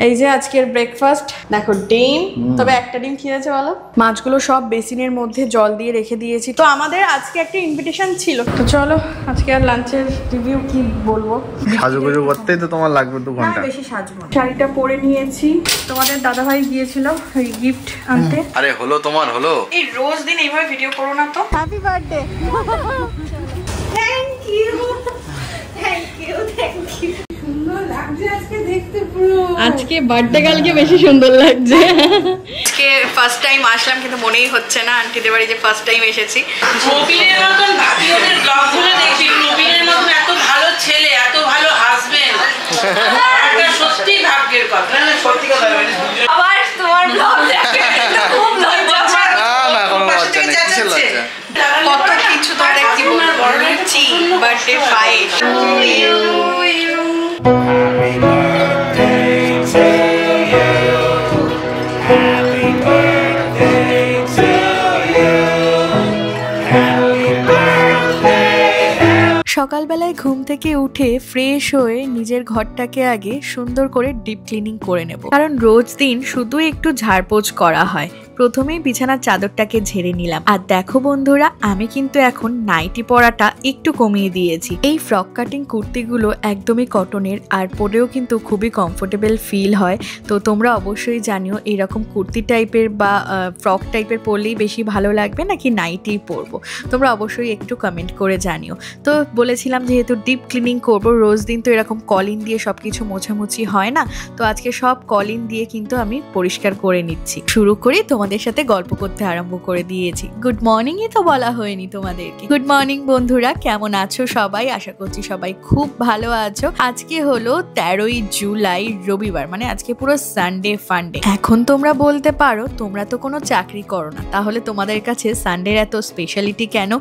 এই যে আজকের ব্রেকফাস্ট দেখো, ডিম। তবে একটা ডিম খেয়েছে বলো। মাছগুলো সব বেসিনের মধ্যে জল দিয়ে রেখে দিয়েছি। তো আমাদের আজকে একটা ইনভিটেশন ছিল, তো চলো আজকে আর লাঞ্চের রিভিউ কি বলবো। সাজুগুজু করতেই তো তোমার লাগবে 2 ঘন্টা। বেশি সাজবো। শাড়িটা পরে নিয়েছি, তোমাদের দাদাভাই গিয়েছিল ওই গিফট আনতে। আরে হলো তোমার হলো। এই রোজ দিন এইভাবে ভিডিও করো না তো। Happy birthday. Thank you thank you thank you. সুন্দর লাগছে আজকে দেখতে পুরো। আজকে বার্থডে গার্লকে বেশি সুন্দর লাগছে। আজকে ফার্স্ট টাইম আসলাম, কিন্তু মনেই হচ্ছে না আন্টিদের বাড়ি যে ফার্স্ট টাইম এসেছি। নবীনের মতন ভাবিওদের ব্লগগুলো দেখি, নবীনের মতন এত ভালো ছেলে, এত ভালো হাজবেন্ড, এটা সত্যি ভাগ্যের কথা। না সত্যি কথা। আবার তোমার ব্লগ দেখে খুব লজ্জা হয়। না কোনো লজ্জা নেই, কিসের লজ্জা? কত কিছু তোমরা কি বলবো। রুচি birthday fight. Happy birthday to you. Happy birthday to you. Happy birthday. সকালবেলায় ঘুম থেকে উঠে ফ্রেশ হয়ে নিজের ঘরটাকে আগে সুন্দর করে ডিপ ক্লিনিং করে নেব, কারণ রোজ দিন শুধু একটু ঝাড়পোছ করা হয়। প্রথমেই বিছানার চাদরটাকে ঝেড়ে নিলাম। আর দেখো বন্ধুরা, আমি কিন্তু এখন নাইটি পরাটা একটু কমিয়ে দিয়েছি। এই ফ্রক কাটিং কুর্তিগুলো একদমই কটনের, আর পরেও কিন্তু খুবই কমফোর্টেবল ফিল হয়। তো তোমরা অবশ্যই জানিও এরকম কুর্তি টাইপের বা ফ্রক টাইপের পরলেই বেশি ভালো লাগবে নাকি নাইটি পরবো। তোমরা অবশ্যই একটু কমেন্ট করে জানিও। তো বলেছিলাম যেহেতু ডিপ ক্লিনিং করবো, রোজ দিন তো এরকম কলিন দিয়ে সবকিছু মোছামুছি হয় না, তো আজকে সব কলিন দিয়ে কিন্তু আমি পরিষ্কার করে নিচ্ছি। শুরু করি, তোমাদের সাথে গল্প করতে আরম্ভ করে দিয়েছি। গুড মর্নিংই তো বলা হয়নি তোমাদেরকে। গুড মর্নিং বন্ধুরা, কেমন আছো সবাই? আশা করছি সবাই খুব ভালো আছো। আজকে হলো 13ই জুলাই, রবিবার, মানে আজকে পুরো সানডে ফান্ডে। এখন তোমরা বলতে পারো তোমরা তো কোনো চাকরি করো না, তাহলে তোমাদের কাছে সানডের এত স্পেশালিটি কেন?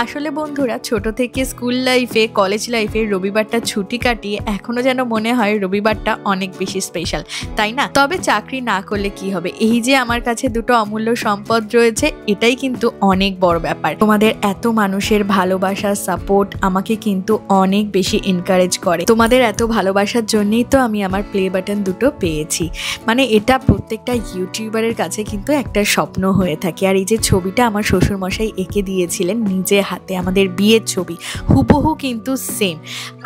আসলে বন্ধুরা, ছোট থেকে স্কুল লাইফে, কলেজ লাইফে রবিবারটা ছুটি কাটিয়ে এখনো যেন মনে হয় রবিবারটা অনেক বেশি স্পেশাল, তাই না? তবে চাকরি না করলে কি হবে, এই যে আমার কাছে দুটো অমূল্য সম্পদ রয়েছে, এটাই কিন্তু অনেক বড় ব্যাপার। তোমাদের এত মানুষের ভালোবাসা, সাপোর্ট আমাকে কিন্তু অনেক বেশি এনকারেজ করে। তোমাদের এত ভালোবাসার জন্যই তো আমি আমার প্লে বাটন দুটো পেয়েছি। মানে এটা প্রত্যেকটা ইউটিউবারের কাছে কিন্তু একটা স্বপ্ন হয়ে থাকে। আর এই যে ছবিটা আমার শ্বশুরমশাই এঁকে দিয়েছিলেন নিজে হাতে, আমাদের বিয়ের ছবি, হুবহু কিন্তু সেম।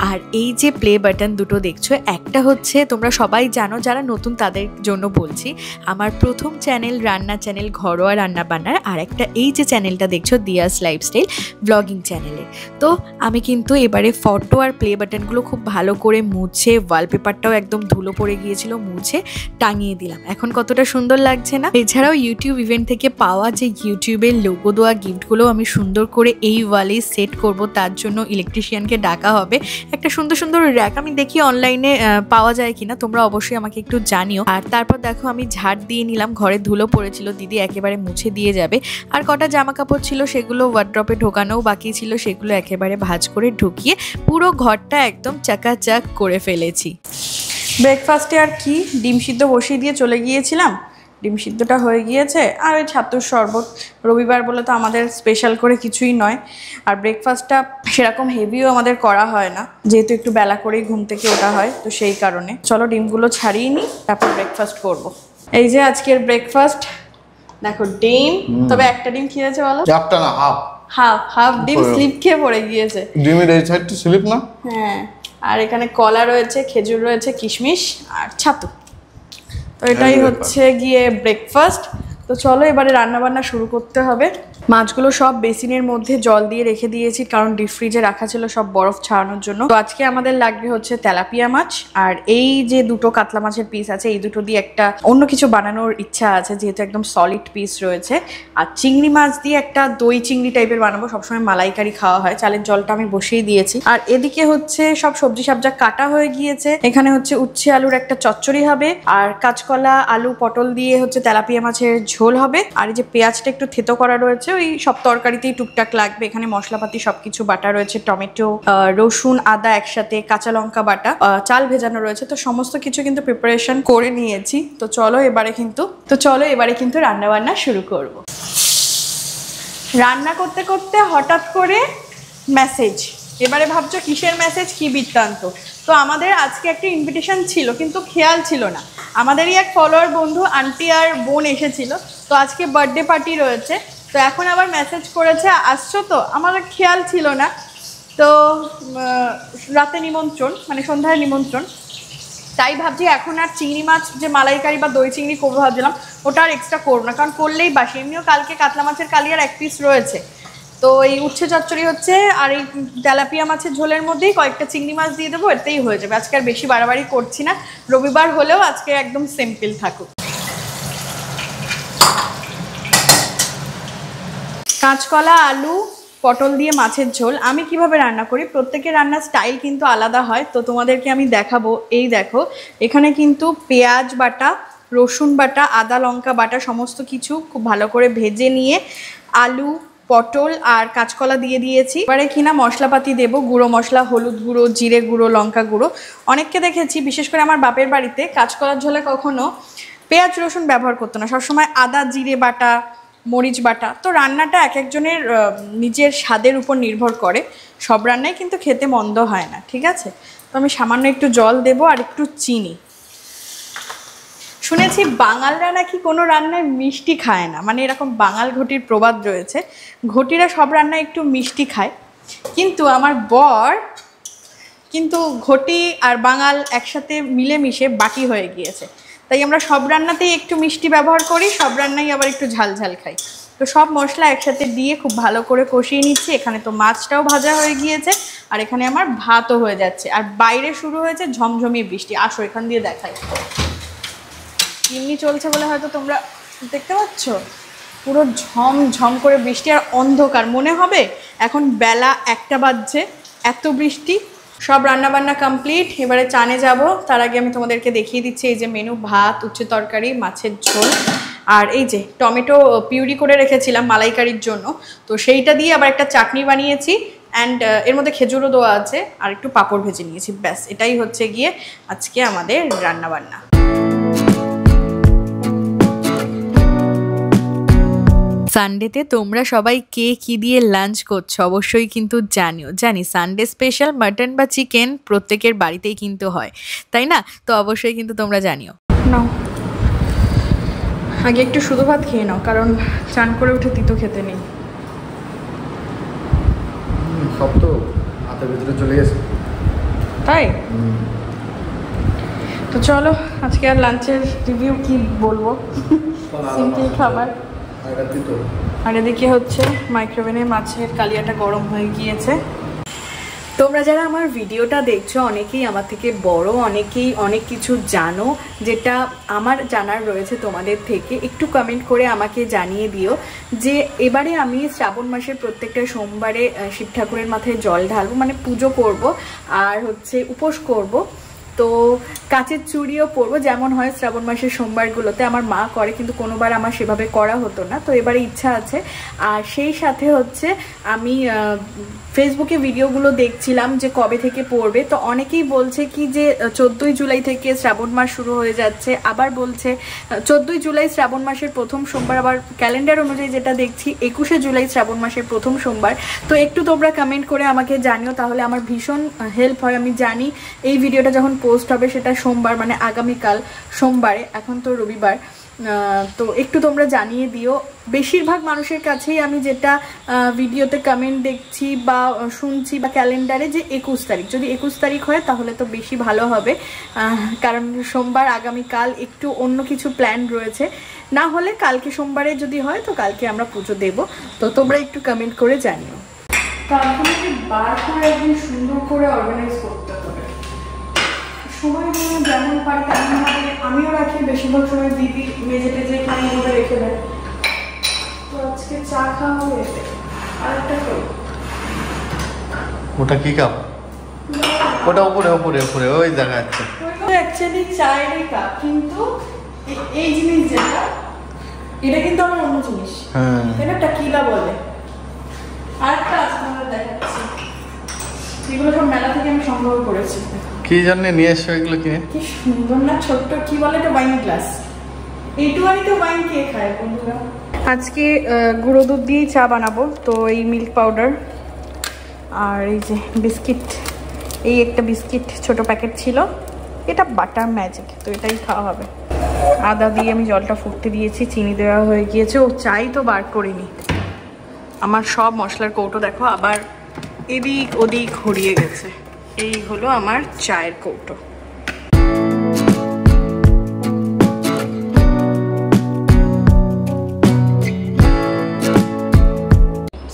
আর এই যে প্লে বাটন দুটো দেখছো, একটা হচ্ছে তোমরা সবাই জানো, যারা নতুন তাদের জন্য বলছি, আমার প্রথম চ্যানেল রান্না চ্যানেল, ঘরোয়া রান্না বান্নার। আর একটা এই যে চ্যানেলটা দেখছো, দিয়াস লাইফস্টাইল ব্লগিং চ্যানেলের। তো আমি কিন্তু এবারে ফটো আর প্লে বাটনগুলো খুব ভালো করে মুছে, ওয়ালপেপারটাও একদম ধুলো পড়ে গিয়েছিল, মুছে টাঙিয়ে দিলাম। এখন কতটা সুন্দর লাগছে না? এছাড়াও ইউটিউব ইভেন্ট থেকে পাওয়া যে ইউটিউবের লোগো দেওয়া গিফটগুলো আমি সুন্দর করে এই ওয়ালে সেট করব। তার জন্য ইলেকট্রিশিয়ানকে ডাকা হবে। একটা সুন্দর সুন্দর র্যাক আমি দেখি অনলাইনে পাওয়া যায় কিনা, তোমরা অবশ্যই আমাকে একটু জানিও। আর তারপর দেখো আমি ঝাড় দিয়ে নিলাম, ঘরে ধুলো পড়েছিল, দিদি একেবারে মুছে দিয়ে যাবে। আর কটা জামা কাপড় ছিল সেগুলো ওয়ার্ড্রপে ঢোকানোও বাকি ছিল, সেগুলো একেবারে ভাঁজ করে ঢুকিয়ে পুরো ঘরটা একদম চাকাচাক করে ফেলেছি। ব্রেকফাস্টে আর কি, ডিম সিদ্ধ বসিয়ে দিয়ে চলে গিয়েছিলাম, ডিম সিদ্ধটা হয়ে গিয়েছে। আর ওই ছাতুর শরবত, রবিবার বলে তো আমাদের স্পেশাল করে কিছুই নয়। আর ব্রেকফাস্টটা সেরকম হেভিও আমাদের করা হয় না, যেহেতু একটু বেলা করেই ঘুম থেকে ওঠা হয়, তো সেই কারণে। চলো ডিমগুলো ছাড়িয়ে নিই, তারপর ব্রেকফাস্ট করব। এই যে আজকের ব্রেকফাস্ট দেখো, ডিম। তবে একটা ডিম খেয়েছে বলো। একটা না, হাফ ডিম স্লিপ খেয়ে পড়ে গিয়েছে। ডিমের এই সাইডটা স্লিপ না? হ্যাঁ। আর এখানে কলা রয়েছে, খেজুর রয়েছে, কিশমিশ আর ছাতু। তো এটাই হচ্ছে গিয়ে ব্রেকফাস্ট। তো চলো এবারে রান্না বান্না শুরু করতে হবে। মাছগুলো সব বেসিনের মধ্যে জল দিয়ে রেখে দিয়েছি, কারণ ডিপ ফ্রিজে রাখা ছিল সব বরফ ছাড়ানোর জন্য। তো আজকে আমাদের লাগবে হচ্ছে তেলাপিয়া মাছ, আর এই যে দুটো কাতলা মাছের পিস আছে, এই দুটো দিয়ে একটা অন্য কিছু বানানোর ইচ্ছা আছে, যেহেতু একদম সলিড পিস রয়েছে। আর চিংড়ি মাছ দিয়ে একটা দই চিংড়ি টাইপের বানাবো, সবসময় মালাইকারি খাওয়া হয়। চালের জলটা আমি বসিয়ে দিয়েছি। আর এদিকে হচ্ছে সব সবজি সাবজা কাটা হয়ে গিয়েছে। এখানে হচ্ছে উচ্ছে আলুর একটা চচ্চড়ি হবে, আর কাঁচকলা আলু পটল দিয়ে হচ্ছে তেলাপিয়া মাছের ঝোল হবে। আর এই যে পেঁয়াজটা একটু থেতো করা রয়েছে, ওই সব তরকারিতেই টুকটাক লাগবে। এখানে মশলাপাতি সবকিছু বাটা রয়েছে, টমেটো, রসুন, আদা একসাথে, কাঁচা লঙ্কা বাটা, চাল ভেজানো রয়েছে। তো সমস্ত কিছু কিন্তু প্রিপারেশন করে নিয়েছি। তো চলো এবারে কিন্তু রান্না বান্না শুরু করব। রান্না করতে করতে হঠাৎ করে মেসেজ, এবারে ভাবছো কিসের মেসেজ, কি বৃত্তান্ত। তো আমাদের আজকে একটা ইনভিটেশন ছিল কিন্তু খেয়াল ছিল না, আমাদেরই এক ফলোয়ার বন্ধু আন্টি আর বোন এসেছিল, তো আজকে বার্থডে পার্টি রয়েছে, তো এখন আবার মেসেজ করেছে আসছো, তো আমার খেয়াল ছিল না। তো রাতে নিমন্ত্রণ, মানে সন্ধ্যায় নিমন্ত্রণ, তাই ভাবছি এখন আর চিংড়ি মাছ যে মালাইকারি বা দই চিংড়ি করবো ভাবছিলাম, ওটা আর এক্সট্রা করবো না, কারণ করলেই বাসি। এমনিও কালকে কাতলা মাছের কালিয়ার 1 পিস রয়েছে, তো এই উচ্ছে চচ্চড়ি হচ্ছে আর এই তেলাপিয়া মাছের ঝোলের মধ্যেই কয়েকটা চিংড়ি মাছ দিয়ে দেবো, এতেই হয়ে যাবে। আজকে আর বেশি বাড়াবাড়ি করছি না, রবিবার হলেও আজকে একদম সিম্পল থাকুক। কাঁচকলা, আলু, পটল দিয়ে মাছের ঝোল আমি কিভাবে রান্না করি, প্রত্যেকের রান্নার স্টাইল কিন্তু আলাদা হয়, তো তোমাদেরকে আমি দেখাবো। এই দেখো, এখানে কিন্তু পেঁয়াজ বাটা, রসুন বাটা, আদা লঙ্কা বাটা সমস্ত কিছু খুব ভালো করে ভেজে নিয়ে আলু, পটল আর কাঁচকলা দিয়ে দিয়েছি। এবারে কিনা মশলাপাতি দেবো, গুঁড়ো মশলা, হলুদ গুঁড়ো, জিরে গুঁড়ো, লঙ্কা গুঁড়ো। অনেককে দেখেছি, বিশেষ করে আমার বাপের বাড়িতে কাঁচকলার ঝোলে কখনো পেঁয়াজ রসুন ব্যবহার করতো না, সবসময় আদা জিরে বাটা, মরিচ বাটা। তো রান্নাটা এক একজনের নিজের স্বাদের উপর নির্ভর করে, সব রান্নাই কিন্তু খেতে মন্দ হয় না, ঠিক আছে। তো আমি সামান্য একটু জল দেবো আর একটু চিনি। শুনেছি বাঙালরা নাকি কোনো রান্নায় মিষ্টি খায় না, মানে এরকম বাঙাল ঘটির প্রবাদ রয়েছে, ঘটিরা সব রান্নায় একটু মিষ্টি খায়, কিন্তু আমার বর কিন্তু ঘটি আর বাঙাল একসাথে মিলেমিশে বাটি হয়ে গিয়েছে, তাই আমরা সব রান্নাতেই একটু মিষ্টি ব্যবহার করি, সব রান্নাই আবার একটু ঝাল ঝাল খাই। তো সব মশলা একসাথে দিয়ে খুব ভালো করে কষিয়ে নিচ্ছি। এখানে তো মাছটাও ভাজা হয়ে গিয়েছে আর এখানে আমার ভাতও হয়ে যাচ্ছে, আর বাইরে শুরু হয়েছে ঝমঝমিয়ে বৃষ্টি। আসো এখান দিয়ে দেখাই, চিমনি চলছে বলে হয়তো তোমরা দেখতে পাচ্ছ, পুরো ঝমঝম করে বৃষ্টি আর অন্ধকার, মনে হবে এখন বেলা 1টা বাজছে, এত বৃষ্টি। সব রান্নাবান্না কমপ্লিট, এবারে চানে যাব। তার আগে আমি তোমাদেরকে দেখিয়ে দিচ্ছি এই যে মেনু, ভাত, উচ্ছে তরকারি, মাছের ঝোল, আর এই যে টমেটো পিউরি করে রেখেছিলাম মালাইকারির জন্য, তো সেইটা দিয়ে আবার একটা চাটনি বানিয়েছি, অ্যান্ড এর মধ্যে খেজুরও দেওয়া আছে, আর একটু পাঁপড় ভেজে নিয়েছি। ব্যাস, এটাই হচ্ছে গিয়ে আজকে আমাদের রান্নাবান্না। সানডেতে তোমরা সবাই কে কি দিয়ে লাঞ্চ করছো অবশ্যই কিন্তু জানিও। জানি সানডে স্পেশাল মাটন বা চিকেন প্রত্যেকের বাড়িতেই কিন্তু হয়, তাই না? তো অবশ্যই কিন্তু তোমরা জানিও। নাও আগে একটু শুধু ভাত খেয়ে নাও, কারণ চান করে উঠে তিতো খেতে নেই। সব তো হাতের ভিতরে চলে গেছে, তাই তো চলো আজকে আর লাঞ্চের রিভিউ কি বলবো, সিম্পল খাবার। আর এদিকে হচ্ছে মাইক্রোওভেনে মাছের কালিয়াটা গরম হয়ে গিয়েছে। তোমরা যারা আমার ভিডিওটা দেখছো অনেকেই আমার থেকে বড়, অনেকেই অনেক কিছু জানো যেটা আমার জানার রয়েছে তোমাদের থেকে, একটু কমেন্ট করে আমাকে জানিয়ে দিও যে এবারে আমি শ্রাবণ মাসের প্রত্যেকটা সোমবারে শিব ঠাকুরের মাথায় জল ঢালবো, মানে পুজো করব আর হচ্ছে উপোস করব। তো কাচের চুড়িও পরবো, যেমন হয় শ্রাবণ মাসের সোমবারগুলোতে আমার মা করে, কিন্তু কোনোবার আমার সেভাবে করা হতো না, তো এবারে ইচ্ছা আছে। আর সেই সাথে হচ্ছে আমি ফেসবুকে ভিডিওগুলো দেখছিলাম যে কবে থেকে পড়বে, তো অনেকেই বলছে কি যে 14ই জুলাই থেকে শ্রাবণ মাস শুরু হয়ে যাচ্ছে, আবার বলছে 14ই জুলাই শ্রাবণ মাসের প্রথম সোমবার, আবার ক্যালেন্ডার অনুযায়ী যেটা দেখছি 21শে জুলাই শ্রাবণ মাসের প্রথম সোমবার। তো একটু তোমরা কমেন্ট করে আমাকে জানিও, তাহলে আমার ভীষণ হেল্প হয়। আমি জানি এই ভিডিওটা যখন পোস্ট হবে সেটা সোমবার, মানে আগামীকাল সোমবারে, এখন তো রবিবার, তো একটু তোমরা জানিয়ে দিও। বেশিরভাগ মানুষের কাছেই আমি যেটা ভিডিওতে কমেন্ট দেখছি বা শুনছি বা ক্যালেন্ডারে যে 21 তারিখ, যদি 21 তারিখ হয় তাহলে তো বেশি ভালো হবে, কারণ সোমবার আগামীকাল একটু অন্য কিছু প্ল্যান রয়েছে, না হলে কালকে সোমবারে যদি হয় তো কালকে আমরা পুজো দেব। তো তোমরা একটু কমেন্ট করে জানিও। তারপরে বার করে একদিন সুন্দর করে অর্গানাইজ করতে হবে, সময় যেমন পারি তেমনভাবে আমিও রাখি, বেশিরভাগ সময় দিদি মেজে টেজে এখানে এভাবে রেখে দেয়। তো আজকে চা খাওয়া হবে, আরেকটা করি। ওটা কি কাপ? ওটা উপরে উপরে উপরে ওই দেখা যাচ্ছে। অ্যাকচুয়ালি চায়েরই কাপ, কিন্তু এই জিনিস যেটা, এটা কিন্তু আমার অন্য জিনিস, এটা টাকিলা বলে। আরেকটা আছে তোমাদের দেখাচ্ছি, এগুলো সব মেলা থেকে আমি সংগ্রহ করেছি। কি জন্য নিয়ে এসছো এগুলো কিনে? কি সুন্দর না, ছোট্ট কি বলে এটা, ওয়াইন গ্লাস। এইটুখানিতে ওয়াইন কে খায় বন্ধুরা? আজকে গুঁড়ো দুধ দিয়েই চা বানাবো, তো এই মিল্ক পাউডার আর এই যে বিস্কিট এই একটা বিস্কিট ছোট প্যাকেট ছিল, এটা বাটার ম্যাজিক, তো এটাই খাওয়া হবে। আদা দিয়ে আমি জলটা ফুটতে দিয়েছি, চিনি দেওয়া হয়ে গিয়েছে। ও চাই তো বার করিনি। আমার সব মশলার কৌটো দেখো আবার এদিক ওদিক ঘুরিয়ে গেছে। এই হলো আমার চায়ের কৌটো।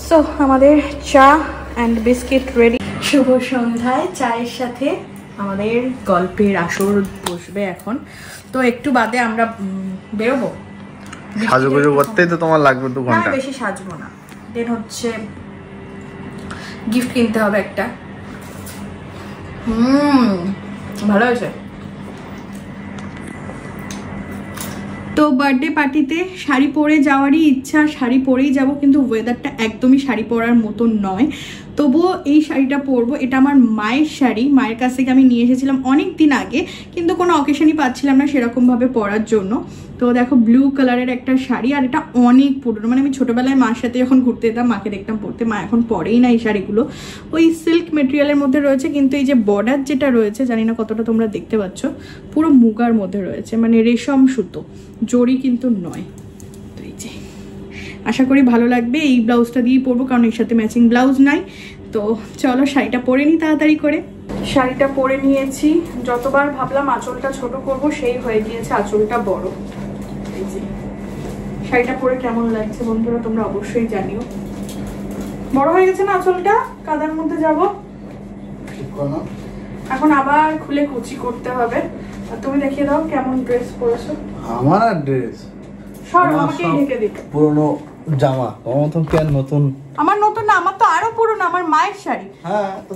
সো আমাদের চা অ্যান্ড বিস্কিট রেডি। শুভ সন্ধ্যায় চায়ের সাথে আমাদের গল্পের আসর বসবে এখন। তো একটু বাদে আমরা বেরোবো। সাজুগুজু করতেই তো তোমার লাগবে 2 ঘন্টা। না বেশি সাজবো না, দেন হচ্ছে গিফট কিনতে হবে একটা। ভালো হয়েছে। তো বার্থডে পার্টিতে শাড়ি পরে যাওয়ারই ইচ্ছা, শাড়ি পরেই যাব, কিন্তু ওয়েদারটা একদমই শাড়ি পরার মতন নয়। তবুও এই শাড়িটা পরবো। এটা আমার মায়ের শাড়ি, মায়ের কাছ থেকে আমি নিয়ে এসেছিলাম অনেক দিন আগে, কিন্তু কোনো অকেশনই পাচ্ছিলাম না সেরকমভাবে পরার জন্য। তো দেখো ব্লু কালারের একটা শাড়ি, আর এটা অনেক পুরনো, মানে আমি ছোটোবেলায় মার সাথে যখন ঘুরতে যেতাম মাকে দেখতাম পরতে, মা এখন পরেই না এই শাড়িগুলো। ওই সিল্ক মেটেরিয়ালের মধ্যে রয়েছে, কিন্তু এই যে বর্ডার যেটা রয়েছে জানি না কতটা তোমরা দেখতে পাচ্ছ, পুরো মুগার মধ্যে রয়েছে, মানে রেশম সুতো, জরি কিন্তু নয়। তো এই যে আশা করি ভালো লাগবে। এই ব্লাউজটা দিয়েই পরবো, কারণ এর সাথে ম্যাচিং ব্লাউজ নাই। তো চলো শাড়িটা পরে নিই তাড়াতাড়ি করে। শাড়িটা পরে নিয়েছি। যতবার ভাবলাম আঁচলটা ছোট করব, সেই হয়ে গিয়েছে আঁচলটা বড়। এই যে শাড়িটা পরে কেমন লাগছে বন্ধুরা তোমরা অবশ্যই জানিও। বড় হয়ে গেছে না আঁচলটা, কাদার মধ্যে যাব এখন, আবার খুলে কুচি করতে হবে। আর তুমি দেখিয়ে দাও কেমন ড্রেস পরেছো। আমার ড্রেস সর আমাকেই ঢেকে দিতে। পুরনো জামা, তোমার মতন কি আর নতুন? আমার নতুন না, আমার তো আরো পুরনো, আমার মায়ের শাড়ি। হ্যাঁ তো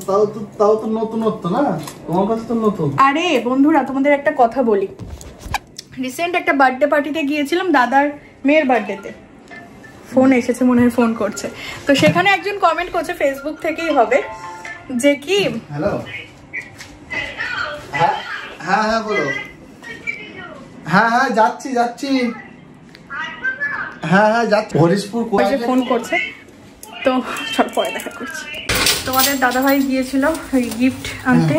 তাও তো নতুনত্ব না, তোমার কাছে তো নতুন। আরে বন্ধুরা তোমাদের একটা কথা বলি, রিসেন্ট একটা বার্থডে পার্টিতে গিয়েছিলাম, দাদার মেয়ের বার্থডেতে। ফোন এসেছে মনে হয়, ফোন করছে। তো সেখানে একজন কমেন্ট করছে, ফেসবুক থেকেই হবে, যে কি হ্যালো, হ্যাঁ হ্যাঁ হ্যাঁ বলো। হ্যাঁ হ্যাঁ যাচ্ছি হ্যাঁ হ্যাঁ যাচ্ছি হরিশপুর। ফোন করছে, তো সব পরে দেখা করছি। তোমাদের দাদাভাই গিয়েছিল গিফট আনতে,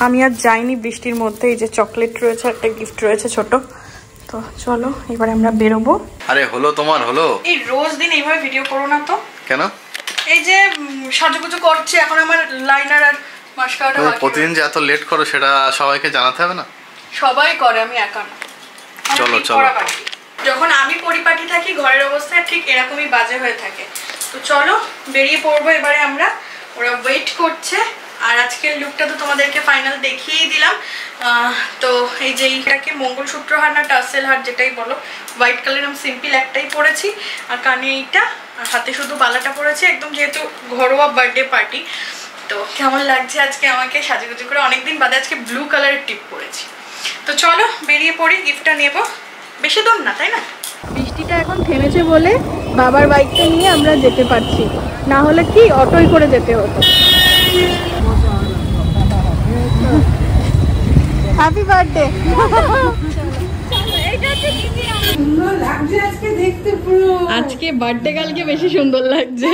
আমি আর যাইনি বৃষ্টির মধ্যে। এই যে চকলেট রয়েছে, একটা গিফট রয়েছে ছোট। তো চলো এবারে আমরা বেরোবো। আরে হলো তোমার হলো। এই রোজ দিন এইভাবে ভিডিও করো না তো। কেন? এই যে সাজুগুজু করছে এখন, আমার লাইনার আর মাস্কারাটা বাকি। প্রতিদিন যে এত লেট করো সেটা সবাইকে জানাতে হবে না? সবাই করে, আমি একা না। চলো চলো। যখন আমি পরিপাটি থাকি ঘরের অবস্থা ঠিক এরকমই বাজে হয়ে থাকে। তো চলো বেরিয়ে পড়বো এবারে আমরা, ওরা ওয়েট করছে। আর আজকের লুকটা তো তোমাদেরকে ফাইনাল দেখিয়েই দিলাম। তো এই যে এইটাকে মঙ্গলসূত্র হার না টাসেল হার যেটাই বলো, হোয়াইট কালার, আমি সিম্পল একটাই পরেছি। আর কানে এইটা, আর হাতে শুধু বালাটা পরেছি, একদম যেহেতু ঘরোয়া বার্থডে পার্টি। তো কেমন লাগছে আজকে আমাকে সাজুগুজু করে, অনেকদিন বাদে আজকে ব্লু কালারের টিপ পরেছি। তো চলো বেরিয়ে পড়ি, গিফটটা নেব। বেশি দূর না তাই না? বৃষ্টিটা এখন থেমেছে বলে বাবার বাইকটা নিয়ে আমরা যেতে পারছি, না হলে কি অটোই করে যেতে হতো। Happy birthday. আজকে বার্থডে কালকে বেশি সুন্দর লাগছে।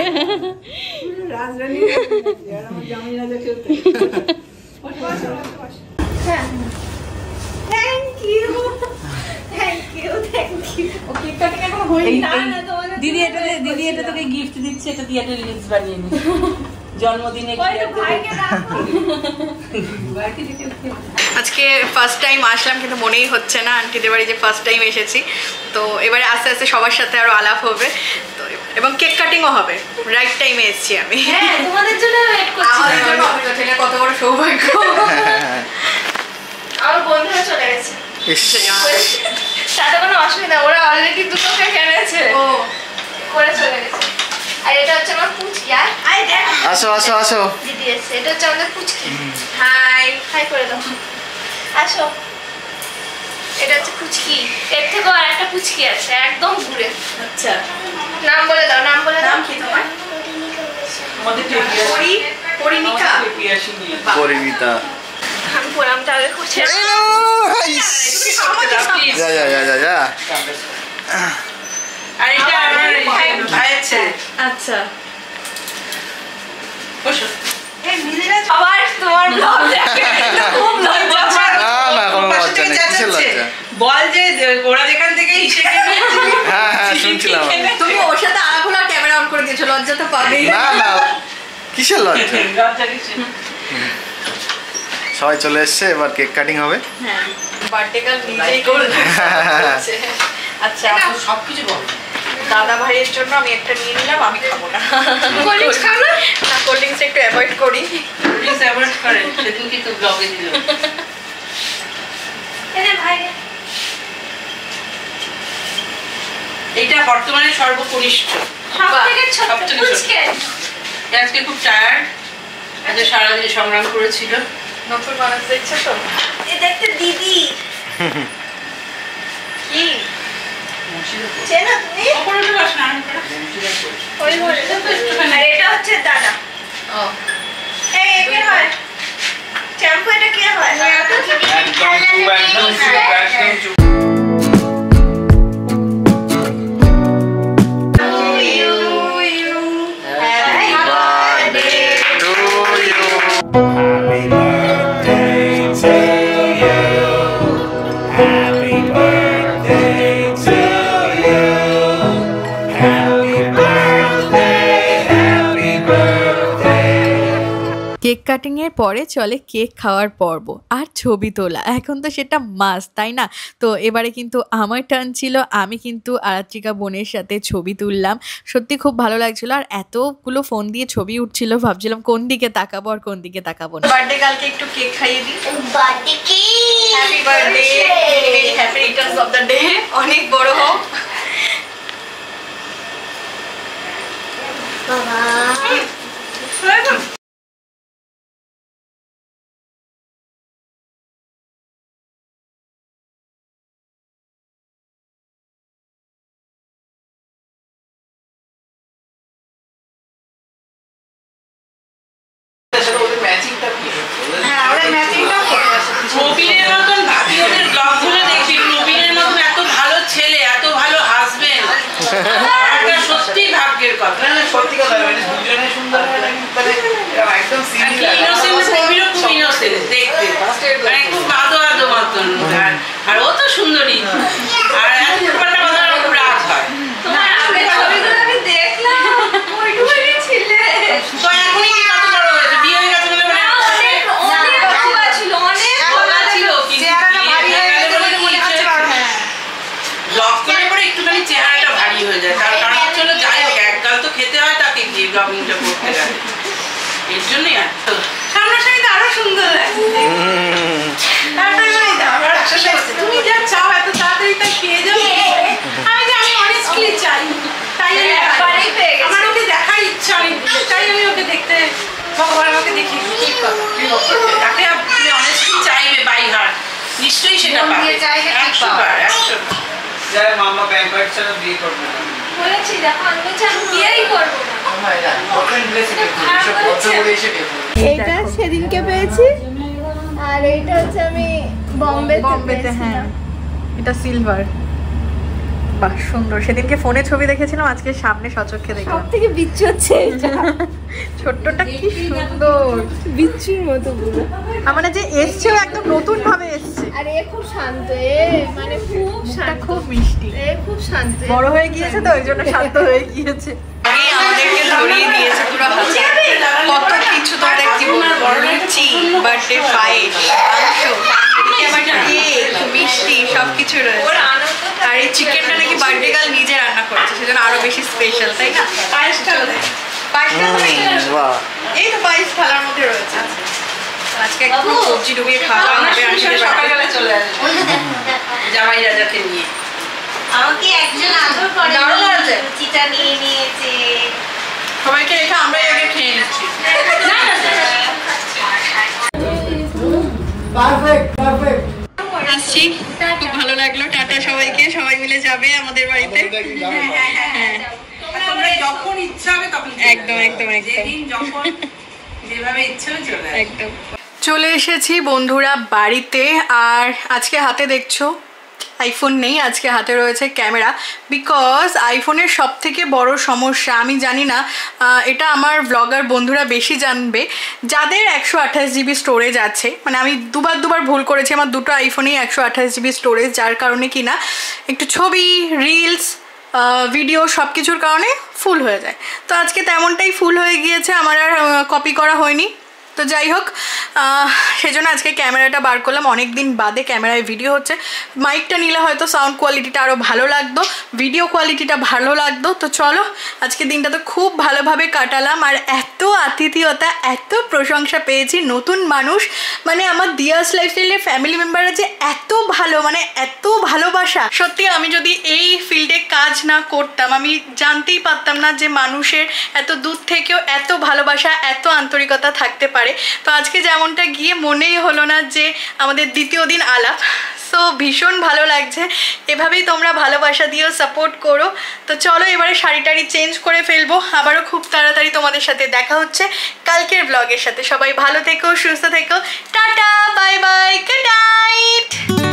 দিদি এটা তোকে গিফট দিচ্ছে, এটা দিয়ে একটা রিলস বানিয়ে নি জন্মদিনে। আজকে ফার্স্ট টাইম আসলাম, কিন্তু মনেই হচ্ছে না আন্টিদের বাড়ি যে ফার্স্ট টাইম এসেছি। তো এবারে আস্তে আস্তে সবার সাথে আরো আলাপ হবে, তো এবং কেক কাটিংও হবে। রাইট টাইমে এসেছি আমি। তোমাদের জন্য ওয়েট করছি। আমাদের জন্য এটা কত বড় সৌভাগ্য। আমার বন্ধুরা চলে গেছে, তাতে কোনো অসুবিধা, ওরা অলরেডি দুটো কেক এনেছে, ও করে চলে গেছে। আর এটা হচ্ছে আমার পুচকি। আয় দেখ, আসো আসো আসো। দিদি এসছে, এটা হচ্ছে আমাদের পুচকি। হাই হাই করে দাও, আসো। এটা হচ্ছে পুচকি, এর থেকেও আর একটা পুচকি আছে একদম দূরে। আচ্ছা, নাম বলে দাও, নাম বলে দাও। নাম কি তোমার? পরিণীতা। পরিণীতা। আমি প্রণামটা আগে করছি। যা যা যা যা যা। আর এটা আমার ভাইয়ের ছেলে। আচ্ছা, বসো। আবার তোমার ব্লগ দেখে খুব লজ্জা হয়। না কোনো লজ্জা নেই, কিসের লজ্জা? বল যে ওরা যেখান থেকে হিসেবে হ্যাঁ শুনছিলাম আমি। তুমি ওর সাথে আলাদা ক্যামেরা অন করে দিয়েছো, লজ্জা তো পাবেই। না কিসের লজ্জা? লজ্জা কিছু সবাই চলে এসছে, এবার কেক কাটিং হবে। হ্যাঁ, বার্থডে কাল নিজেই করে আচ্ছা সবকিছু বল। দাদা ভাইয়ের জন্য আমি একটা নিয়ে নিলাম, আমি খাবো না। কোল্ড ড্রিঙ্কস খাও না? না, কোল্ড ড্রিঙ্কস একটু অ্যাভয়েড করি। প্লিজ অ্যাভয়েড করে, সেদিন কিন্তু ব্লগে দিল। এইটা বর্তমানে সর্বকনিষ্ঠ, আজকে খুব টায়ার্ড, আজকে সারাদিন সংগ্রাম করেছিল। নতুন মানুষ দেখছো তো? দেখতে দিদি কি চেনা তুমি? আর এটা হচ্ছে দাদা। এই একে হয় শ্যাম্পু, এটা কি হয়? Happy birthday to you. Happy birthday to you. Happy birthday, happy birthday. Cake cutting এর পরে চলে কেক খাওয়ার পর্ব আর ছবি তোলা। এখন তো সেটা মাস্ট, তাই না? তো এবারে কিন্তু আমার টার্ন ছিল, আমি কিন্তু আরাত্রিকা বোনের সাথে ছবি তুললাম। সত্যি খুব ভালো লাগছিল, আর এতগুলো ফোন দিয়ে ছবি উঠছিল, ভাবছিলাম কোন দিকে তাকাবো আর কোন দিকে তাকাবো না। বার্থডে কালকে একটু কেক খাইয়ে দিই। Birthday cake, happy birthday, very happy Returns of the day. অনেক বড় হোক বাবা। প্রবীণের মতন ভাবি, ওদের ব্লগগুলো দেখবি, প্রবীণের মতন এত ভালো ছেলে, এত ভালো হাজবেন্ড, এটা সত্যি ভাগ্যের কথা। সত্যি কথা, মানে দুজনে সুন্দর হয় না, মানে একদম সিরিয়াস ইনোসেন্স, প্রবীণও খুব ইনোসেন্স দেখতে, মানে খুব আদো আদো মতন। আর ও তো সুন্দরী, আর এত ব্যাপারটা বাজার খুব রাগ হয়। তোমার আগের ছবিগুলো আমি দেখলাম, ওইটুকুই ছিলে। তো এখনই কি কত বড় হয়েছে, বিয়ে হয়ে গেছে বলে মানে অনেক লম্বা ছিল, অনেক বলা ছিল, কিন্তু ব্লগ করে পরে একটুখানি চেহারাটা ভারী হয়ে যায়। তার কারণ হচ্ছে হলো, যাই হোক একগাল তো খেতে হয় তাকে, গিয়ে ব্লগিংটা করতে গেলে এর জন্যই। আর তো সামনাসামনি তো আরো সুন্দর লাগছে। তারপরে বলি দাও, আমার আশ্বাস হচ্ছে তুমি যা চাও এত তাড়াতাড়ি তাই পেয়ে যাবে। আমি অনেস্টলি চাই, তাই আমি আমার ওকে দেখার ইচ্ছা অনেক, তাই আমি ওকে দেখতে, ভগবান আমাকে দেখি। ঠিক কথা, তাকে আপনি অনেস্টলি চাইবে বাই হার্ট, নিশ্চয়ই সেটা পাবে। 100 বার 100 বার। যারা মামা ব্যাংকট ছাড়া বিয়ে করবে না। বলেছি দেখো আমি বিয়েই করবো না। এইটা সেদিনকে পেয়েছি, আর এইটা হচ্ছে আমি বম্বেতে। হ্যাঁ, এটা সিলভার, বাহ সুন্দর। সেদিনকে ফোনে ছবি দেখেছিলাম, আজকে সামনে সচক্ষে সব দেখলাম। থেকে বিচ্ছু হচ্ছে এটা, ছোট্টটা কি সুন্দর, বিচ্ছুর মতো পুরো। মানে যে এসছেও একদম নতুন ভাবে এসছে, আর এ খুব শান্ত, এ মানে খুব শান্ত, খুব মিষ্টি। এ খুব শান্ত। বড় হয়ে গিয়েছে তো ওই জন্য শান্ত হয়ে গিয়েছে। আমাদেরকে ধরিয়ে দিয়েছে পুরো হাতে, কত কিছু তোমাদের জীবন, লুচি, বার্থডে ফাইট, মাংস, কেক, মিষ্টি সবকিছু রয়েছে। আর এই চিকেনটা নাকি বার্থডে গার্ল নিজে রান্না করেছে, সেজন্য আরো বেশি স্পেশাল, তাই না? পায়েসটা পায়েসটা তো এই তো পায়েস থালার মধ্যে রয়েছে। আজকে একটু সবজি ডুবিয়ে খাওয়া হবে, সকালবেলা চলে আসবে জামাই রাজাকে নিয়ে। আমাকে একজন আদর করে দারুণ হয়েছে। লুচিটা নিয়ে নিয়েছে। সবাইকে রেখে আমরাই আগে খেয়ে নিচ্ছি। আসছি, খুব ভালো লাগলো। টাটা সবাইকে, সবাই মিলে যাবে আমাদের বাড়িতে। হ্যাঁ, তোমরা যখন ইচ্ছা হবে তখন একদম একদম একদম যেদিন যখন যেভাবে ইচ্ছা হবে চলে আসবে। একদম। চলে এসেছি বন্ধুরা বাড়িতে, আর আজকে হাতে দেখছো আইফোন নেই, আজকে হাতে রয়েছে ক্যামেরা। বিকজ আইফোনের সব থেকে বড় সমস্যা, আমি জানি না এটা আমার ব্লগার বন্ধুরা বেশি জানবে, যাদের 128 জিবি স্টোরেজ আছে, মানে আমি দুবার ভুল করেছি, আমার দুটো আইফোনেই 128 জিবি স্টোরেজ, যার কারণে কি না একটু ছবি, রিলস, ভিডিও সব কিছুর কারণে ফুল হয়ে যায়। তো আজকে তেমনটাই ফুল হয়ে গিয়েছে, আমার আর কপি করা হয়নি। তো যাই হোক, সেজন্য আজকে ক্যামেরাটা বার করলাম, অনেক দিন বাদে ক্যামেরায় ভিডিও হচ্ছে। মাইকটা নিলে হয়তো সাউন্ড কোয়ালিটিটা আরও ভালো লাগতো, ভিডিও কোয়ালিটিটা ভালো লাগতো। তো চলো, আজকে দিনটা তো খুব ভালোভাবে কাটালাম, আর এত আতিথেয়তা, এত প্রশংসা পেয়েছি, নতুন মানুষ, মানে আমার দিয়াস লাইফস্টাইলের ফ্যামিলি মেম্বাররা যে এত ভালো, মানে এত ভালোবাসা। সত্যি আমি যদি এই ফিল্ডে কাজ না করতাম, আমি জানতেই পারতাম না যে মানুষের এত দূর থেকেও এত ভালোবাসা, এত আন্তরিকতা থাকতে পারে। তো আজকে যেমনটা গিয়ে মনেই হলো না যে আমাদের দ্বিতীয় দিন আলাপ। সো ভীষণ ভালো লাগছে, এভাবেই তোমরা ভালোবাসা দিও, সাপোর্ট করো। তো চলো এবারে শাড়িটারি চেঞ্জ করে ফেলবো, আবারও খুব তাড়াতাড়ি তোমাদের সাথে দেখা হচ্ছে কালকের ব্লগের সাথে। সবাই ভালো থেকো, সুস্থ থেকো, tata, bye bye, good night.